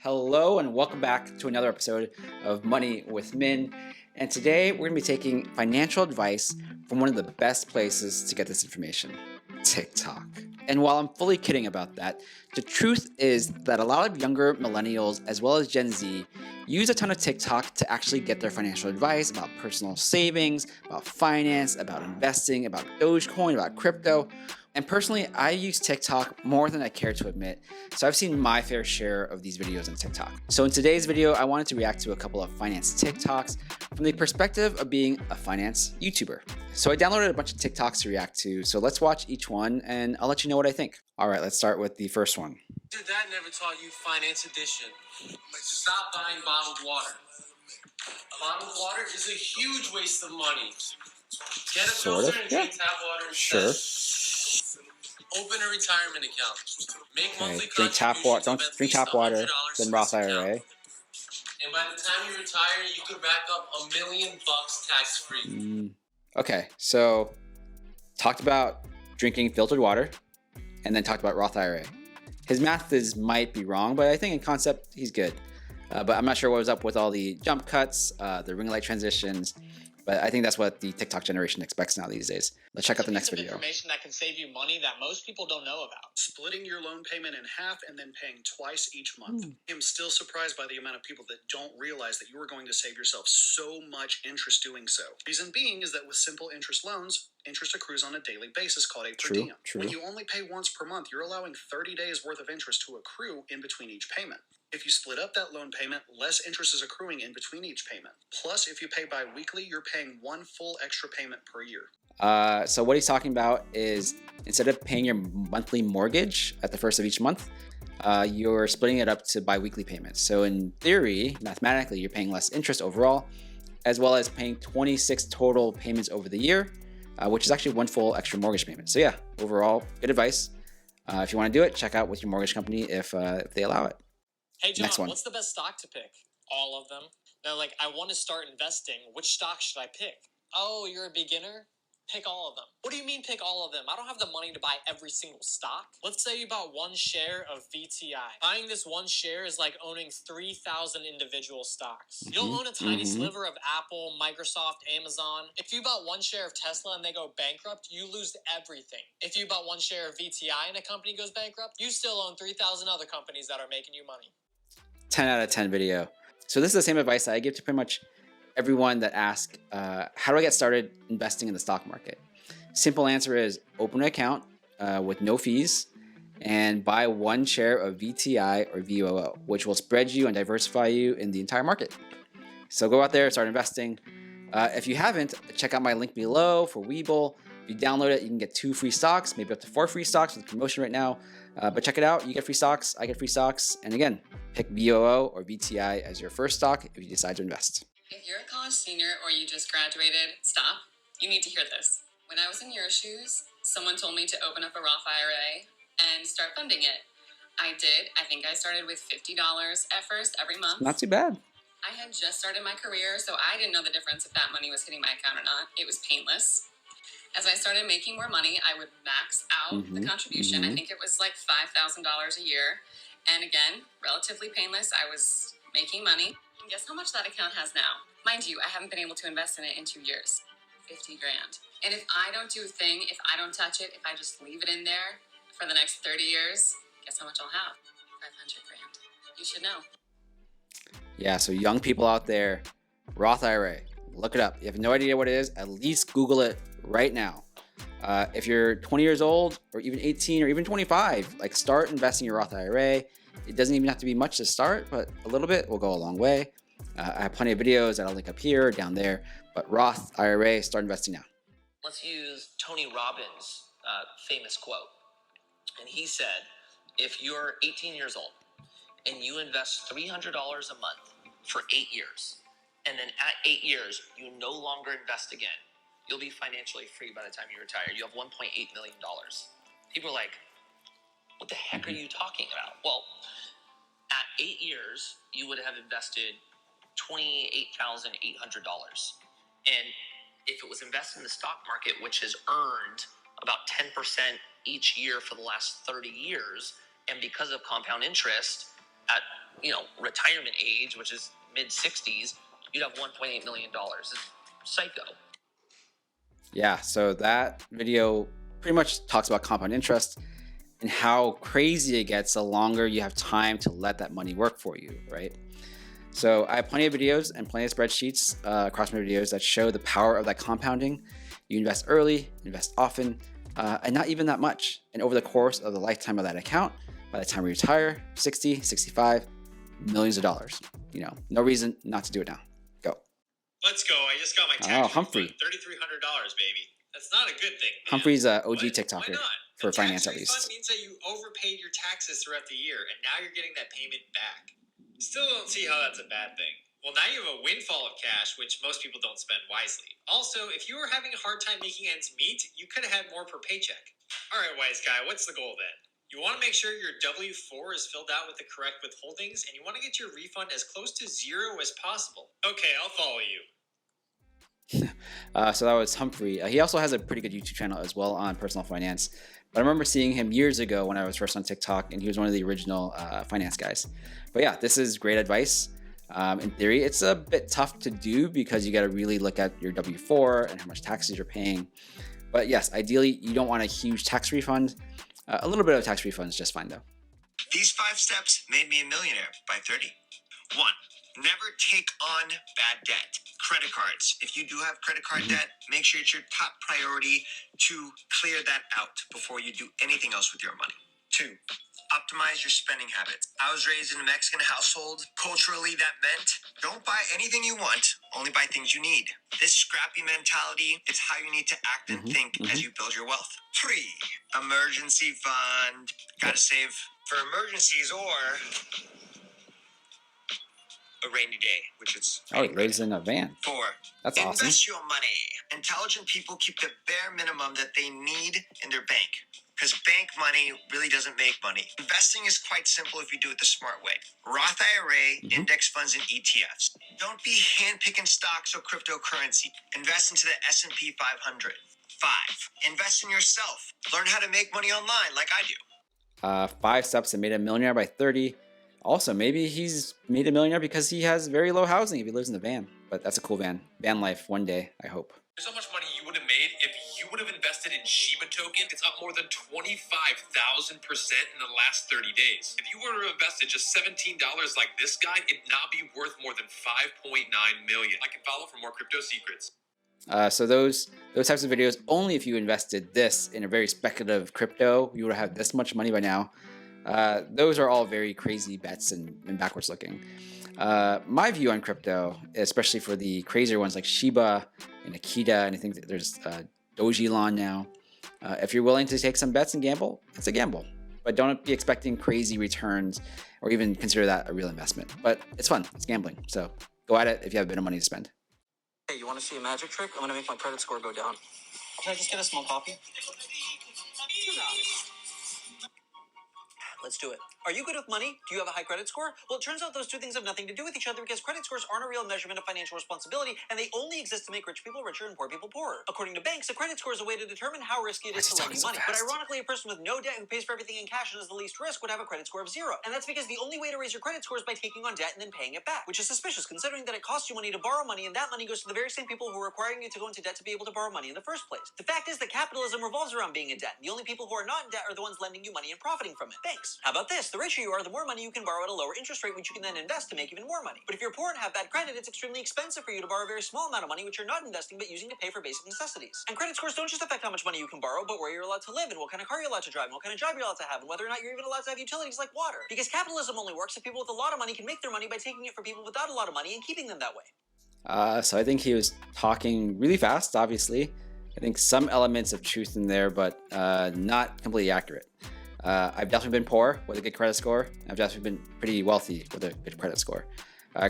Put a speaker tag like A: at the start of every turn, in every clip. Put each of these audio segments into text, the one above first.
A: Hello and welcome back to another episode of Money with Min. And today we're going to be taking financial advice from one of the best places to get this information, TikTok. And while I'm fully kidding about that, the truth is that a lot of younger millennials as well as Gen Z use a ton of TikTok to actually get their financial advice about personal savings, about finance, about investing, about Dogecoin, about crypto. And personally, I use TikTok more than I care to admit, so I've seen my fair share of these videos on TikTok. So in today's video, I wanted to react to a couple of finance TikToks from the perspective of being a finance YouTuber. So I downloaded a bunch of TikToks to react to, so let's watch each one and I'll let you know what I think. All right, let's start with the first one.
B: Your dad never taught you finance edition. Stop buying bottled water. Bottled water is a huge waste of money. Get a filter and drink tap water instead. Open a retirement account. Make monthly
A: Drink tap water. Don't drink tap water. Then Roth IRA.
B: And by the time you retire, you could rack up $1 million tax free.
A: Okay, so talked about drinking filtered water, and then talked about Roth IRA. His math might be wrong, but I think in concept he's good. But I'm not sure what was up with all the jump cuts, the ring light transitions. But I think that's what the TikTok generation expects now these days. Let's check out the next video.
C: Information that can save you money that most people don't know about.
D: Splitting your loan payment in half and then paying twice each month. I'm still surprised by the amount of people that don't realize that you are going to save yourself so much interest doing so. Reason being is that with simple interest loans, interest accrues on a daily basis called a per diem. When you only pay once per month, you're allowing 30 days worth of interest to accrue in between each payment. If you split up that loan payment, less interest is accruing in between each payment. Plus, if you pay bi-weekly, you're paying one full extra payment per year.
A: So what he's talking about is instead of paying your monthly mortgage at the first of each month, you're splitting it up to bi-weekly payments. So in theory, mathematically, you're paying less interest overall, as well as paying 26 total payments over the year, which is actually one full extra mortgage payment. So yeah, overall, good advice. If you want to do it, check out with your mortgage company if they allow it.
C: Hey, John, what's the best stock to pick? All of them. Now, I want to start investing. Which stock should I pick? Oh, you're a beginner? Pick all of them. What do you mean pick all of them? I don't have the money to buy every single stock. Let's say you bought one share of VTI. Buying this one share is like owning 3,000 individual stocks. You'll own a tiny sliver of Apple, Microsoft, Amazon. If you bought one share of Tesla and they go bankrupt, you lose everything. If you bought one share of VTI and a company goes bankrupt, you still own 3,000 other companies that are making you money.
A: 10 out of 10 video. So this is the same advice that I give to pretty much everyone that asks, how do I get started investing in the stock market? Simple answer is open an account with no fees and buy one share of VTI or VOO, which will spread you and diversify you in the entire market. So go out there, start investing. If you haven't, check out my link below for Webull. If you download it, you can get 2 free stocks, maybe up to 4 free stocks with promotion right now. But check it out. You get free stocks. I get free stocks. And again, pick VOO or VTI as your first stock if you decide to invest.
E: If you're a college senior or you just graduated, stop. You need to hear this. When I was in your shoes, someone told me to open up a Roth IRA and start funding it. I did. I think I started with $50 at first every month.
A: Not too bad.
E: I had just started my career, so I didn't know the difference if that money was hitting my account or not. It was painless. As I started making more money, I would max out the contribution. I think it was like $5,000 a year. And again, relatively painless. I was making money. And guess how much that account has now? Mind you, I haven't been able to invest in it in 2 years. 50 grand. And if I don't do a thing, if I don't touch it, if I just leave it in there for the next 30 years, guess how much I'll have? 500 grand. You should know.
A: Yeah, so young people out there, Roth IRA, look it up. If you have no idea what it is, at least Google it right now. If you're 20 years old or even 18 or even 25, start investing in your Roth IRA. It doesn't even have to be much to start, but a little bit will go a long way. I have plenty of videos that I'll link up here, down there, but Roth IRA, start investing now.
F: Let's use Tony Robbins' famous quote. And he said, if you're 18 years old and you invest $300 a month for 8 years, and then at 8 years, you no longer invest again, you'll be financially free by the time you retire. You have $1.8 million. People are like, what the heck are you talking about? Well, at 8 years, you would have invested $28,800. And if it was invested in the stock market, which has earned about 10% each year for the last 30 years, and because of compound interest, at retirement age, which is mid 60s, you'd have $1.8 million. It's psycho.
A: Yeah, so that video pretty much talks about compound interest and how crazy it gets the longer you have time to let that money work for you, right? So I have plenty of videos and plenty of spreadsheets across my videos that show the power of that compounding. You invest early, invest often, and not even that much. And over the course of the lifetime of that account, by the time we retire, 60, 65, millions of dollars. No reason not to do it now. Go.
C: Let's go. I just got my tax
A: Humphrey.
C: refund. $3,300, baby. That's not a good thing, man.
A: Humphrey's OG
C: Why
A: TikToker
C: not?
A: for finance, at
C: tax
A: least.
C: refund means that you overpaid your taxes throughout the year, and now you're getting that payment back. Still don't see how that's a bad thing. Well, now you have a windfall of cash, which most people don't spend wisely. Also, if you were having a hard time making ends meet, you could have had more per paycheck. All right, wise guy, what's the goal then? You want to make sure your W-4 is filled out with the correct withholdings, and you want to get your refund as close to zero as possible. Okay, I'll follow you.
A: So that was Humphrey. He also has a pretty good YouTube channel as well on personal finance. But I remember seeing him years ago when I was first on TikTok, and he was one of the original finance guys. But yeah, this is great advice. In theory, it's a bit tough to do because you got to really look at your W-4 and how much taxes you're paying. But yes, ideally, you don't want a huge tax refund. A little bit of tax refund is just fine though.
G: These 5 steps made me a millionaire by 30. 1. Never take on bad debt. Credit cards. If you do have credit card debt, make sure it's your top priority to clear that out before you do anything else with your money. 2. Optimize your spending habits. I was raised in a Mexican household. Culturally, that meant don't buy anything you want, only buy things you need. This scrappy mentality is how you need to act and think as you build your wealth. 3. Emergency fund. Gotta save for emergencies or a rainy day, which is
A: Oh, he lives in a van.
G: 4.
A: That's awesome.
G: Invest your money. Intelligent people keep the bare minimum that they need in their bank, because bank money really doesn't make money. Investing is quite simple if you do it the smart way. Roth IRA, index funds, and ETFs. Don't be handpicking stocks or cryptocurrency. Invest into the S&P 500. 5. Invest in yourself. Learn how to make money online like I do.
A: 5 steps that made a millionaire by 30. Also, maybe he's made a millionaire because he has very low housing if he lives in the van. But that's a cool van. Van life one day, I hope.
B: There's how much money you would have made if you would have invested in Shiba token. It's up more than 25,000% in the last 30 days. If you were to have invested just $17 like this guy, it'd not be worth more than 5.9 million. I can follow for more crypto secrets.
A: So those types of videos, only if you invested this in a very speculative crypto, you would have this much money by now. Those are all very crazy bets and backwards looking. My view on crypto, especially for the crazier ones like Shiba and Akita, and I think that there's Dogelon now. If you're willing to take some bets and gamble, it's a gamble. But don't be expecting crazy returns or even consider that a real investment. But it's fun. It's gambling. So go at it if you have a bit of money to spend.
H: Hey, you want to see a magic trick? I'm going to make my credit score go down. Can I just get a small copy? Let's do it. Are you good with money? Do you have a high credit score? Well, it turns out those two things have nothing to do with each other because credit scores aren't a real measurement of financial responsibility, and they only exist to make rich people richer and poor people poorer. According to banks, a credit score is a way to determine how risky it is to lend you money. But ironically, a person with no debt who pays for everything in cash and has the least risk would have a credit score of 0. And that's because the only way to raise your credit score is by taking on debt and then paying it back, which is suspicious considering that it costs you money to borrow money, and that money goes to the very same people who are requiring you to go into debt to be able to borrow money in the first place. The fact is that capitalism revolves around being in debt. The only people who are not in debt are the ones lending you money and profiting from it. Banks. How about this? The richer you are, the more money you can borrow at a lower interest rate, which you can then invest to make even more money. But if you're poor and have bad credit, it's extremely expensive for you to borrow a very small amount of money, which you're not investing but using to pay for basic necessities. And credit scores don't just affect how much money you can borrow, but where you're allowed to live and what kind of car you're allowed to drive and what kind of job you're allowed to have and whether or not you're even allowed to have utilities like water. Because capitalism only works if people with a lot of money can make their money by taking it from people without a lot of money and keeping them that way.
A: So I think he was talking really fast, obviously. I think some elements of truth in there, but not completely accurate. I've definitely been poor with a good credit score. I've definitely been pretty wealthy with a good credit score.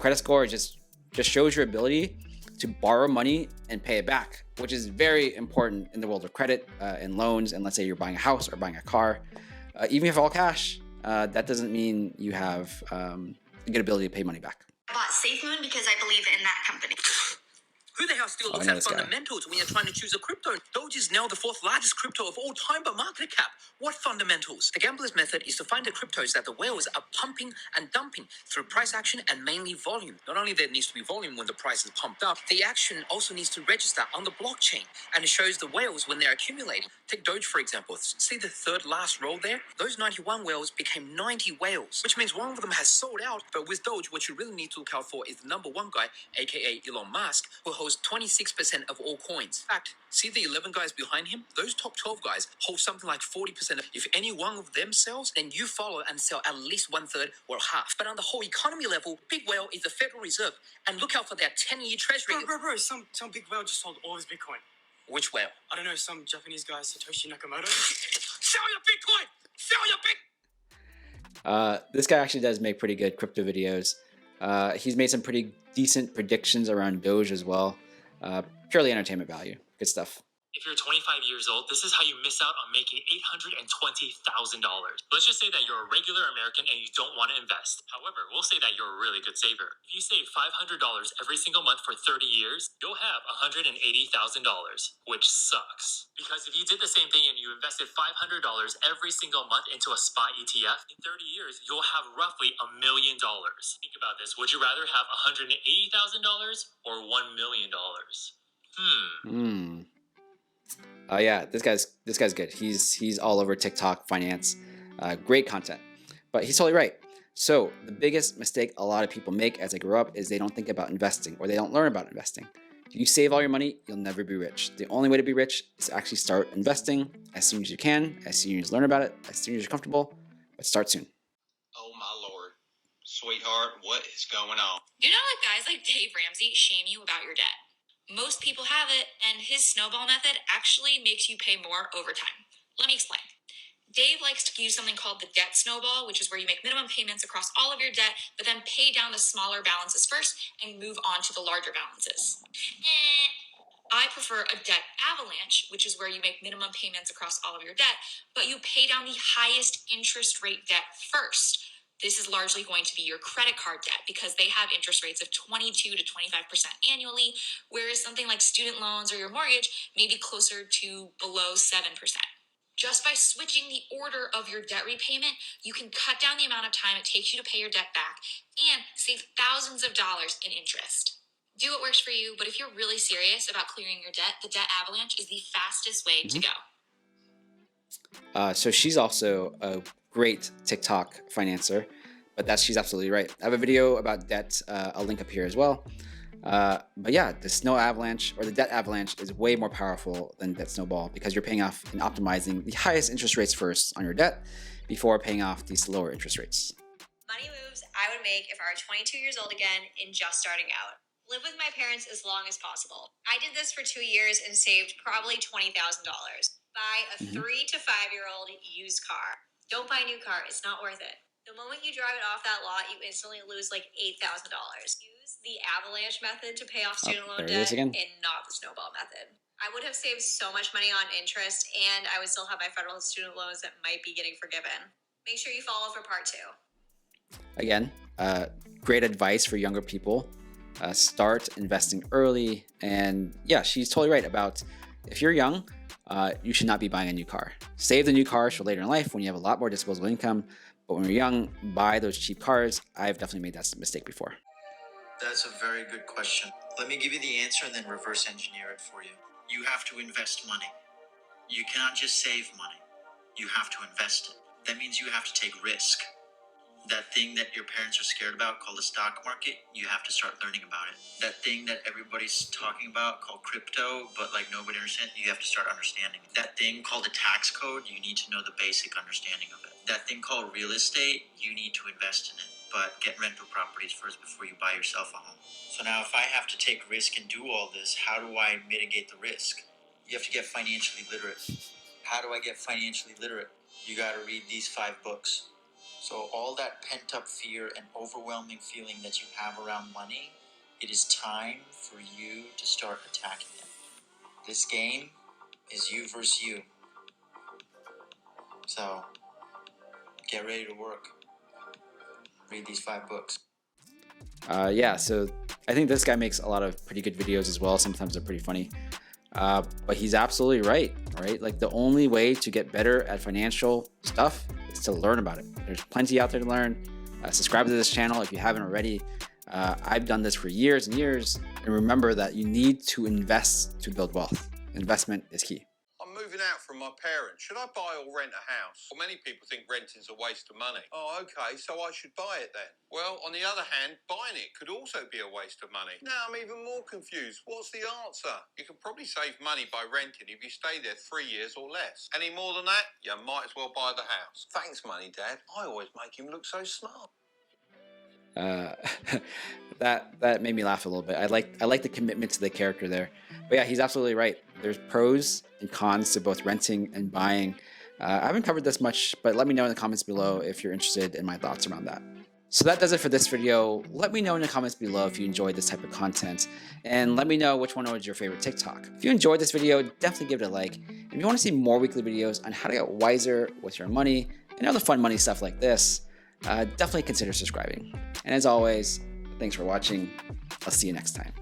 A: Credit score just shows your ability to borrow money and pay it back, which is very important in the world of credit and loans. And let's say you're buying a house or buying a car, even if you have all cash, that doesn't mean you have a good ability to pay money back.
I: I bought SafeMoon because I believe in that company.
A: Who the hell still looks at fundamentals when you're trying to choose a crypto? Doge is now the fourth largest crypto of all time by market cap. What fundamentals? The gambler's method is to find the cryptos that the whales are pumping and dumping through price action and mainly volume. Not only there needs to be volume when the price is pumped up, the action also needs to register on the blockchain, and it shows the whales when they're accumulating. Take Doge, for example. See the third last row there? Those 91 whales became 90 whales, which means one of them has sold out. But with Doge, what you really need to look out for is the number one guy, aka Elon Musk, who holds 26% of all coins. In fact, see the 11 guys behind him? Those top 12 guys hold something like 40%. If any one of them sells, then you follow and sell at least one third or half. But on the whole economy level, big whale is the Federal Reserve, and look out for their 10-year treasury.
B: Bro, some big whale just sold all his Bitcoin.
A: Which whale?
B: I don't know, some Japanese guy, Satoshi Nakamoto.
A: Sell your Bitcoin! Sell your Bitcoin! This guy actually does make pretty good crypto videos. He's made some pretty decent predictions around Doge as well. Purely entertainment value. Good stuff.
C: If you're 25 years old, this is how you miss out on making $820,000. Let's just say that you're a regular American and you don't want to invest. However, we'll say that you're a really good saver. If you save $500 every single month for 30 years, you'll have $180,000, which sucks. Because if you did the same thing and you invested $500 every single month into a spot ETF, in 30 years, you'll have roughly $1 million. Think about this. Would you rather have $180,000 or $1 million?
A: Yeah, this guy's good. He's all over TikTok finance, great content. But he's totally right. So the biggest mistake a lot of people make as they grow up is they don't think about investing, or they don't learn about investing. If you save all your money, you'll never be rich. The only way to be rich is to actually start investing as soon as you can, as soon as you learn about it, as soon as you're comfortable, but start soon.
G: Oh my lord. Sweetheart, what is going on?
E: Do not let guys like Dave Ramsey shame you about your debt. Most people have it, and his snowball method actually makes you pay more over time. Let me explain. Dave likes to use something called the debt snowball, which is where you make minimum payments across all of your debt, but then pay down the smaller balances first and move on to the larger balances. I prefer a debt avalanche, which is where you make minimum payments across all of your debt, but you pay down the highest interest rate debt first. This is largely going to be your credit card debt because they have interest rates of 22 to 25% annually, whereas something like student loans or your mortgage may be closer to below 7%. Just by switching the order of your debt repayment, you can cut down the amount of time it takes you to pay your debt back and save thousands of dollars in interest. Do what works for you, but if you're really serious about clearing your debt, the debt avalanche is the fastest way to go.
A: So she's also a great TikTok financer, but she's absolutely right. I have a video about debt. I'll link up here as well. But yeah, the snow avalanche or the debt avalanche is way more powerful than debt snowball because you're paying off and optimizing the highest interest rates first on your debt before paying off these lower interest rates.
I: Money moves I would make if I were 22 years old again and just starting out. Live with my parents as long as possible. I did this for 2 years and saved probably $20,000. Buy a 3 to 5 year old used car. Don't buy a new car. It's not worth it. The moment you drive it off that lot, you instantly lose like $8,000. Use the avalanche method to pay off student loan debt and not the snowball method. I would have saved so much money on interest, and I would still have my federal student loans that might be getting forgiven. Make sure you follow for part 2.
A: Again, great advice for younger people. Start investing early. And yeah, she's totally right about if you're young, you should not be buying a new car. Save the new cars for later in life when you have a lot more disposable income. But when you're young, buy those cheap cars. I've definitely made that mistake before.
J: That's a very good question. Let me give you the answer and then reverse engineer it for you. You have to invest money. You cannot just save money. You have to invest it. That means you have to take risk. That thing that your parents are scared about called the stock market, you have to start learning about it. That thing that everybody's talking about called crypto, but like nobody understands, you have to start understanding it. That thing called a tax code, you need to know the basic understanding of it. That thing called real estate, you need to invest in it, but get rental properties first before you buy yourself a home. So now if I have to take risk and do all this, how do I mitigate the risk? You have to get financially literate. How do I get financially literate? You got to read these 5 books. So all that pent-up fear and overwhelming feeling that you have around money, it is time for you to start attacking it. This game is you versus you. So get ready to work. Read these 5 books.
A: Yeah, so I think this guy makes a lot of pretty good videos as well. Sometimes they're pretty funny. But he's absolutely right? Like the only way to get better at financial stuff is to learn about it. There's plenty out there to learn. Subscribe to this channel if you haven't already. I've done this for years and years. And remember that you need to invest to build wealth. Investment is key.
K: I'm moving out from my parents. Should I buy or rent a house? Well, many people think renting's a waste of money. Oh, okay, so I should buy it then. Well, on the other hand, buying it could also be a waste of money. Now I'm even more confused. What's the answer? You can probably save money by renting if you stay there 3 years or less. Any more than that, you might as well buy the house. Thanks, Money Dad. I always make him look so smart.
A: That made me laugh a little bit. I like the commitment to the character there. But yeah, he's absolutely right. There's pros and cons to both renting and buying. I haven't covered this much, but let me know in the comments below if you're interested in my thoughts around that. So that does it for this video. Let me know in the comments below if you enjoyed this type of content, and let me know which one was your favorite TikTok. If you enjoyed this video, definitely give it a like. And if you want to see more weekly videos on how to get wiser with your money and other fun money stuff like this, definitely consider subscribing. And as always, thanks for watching. I'll see you next time.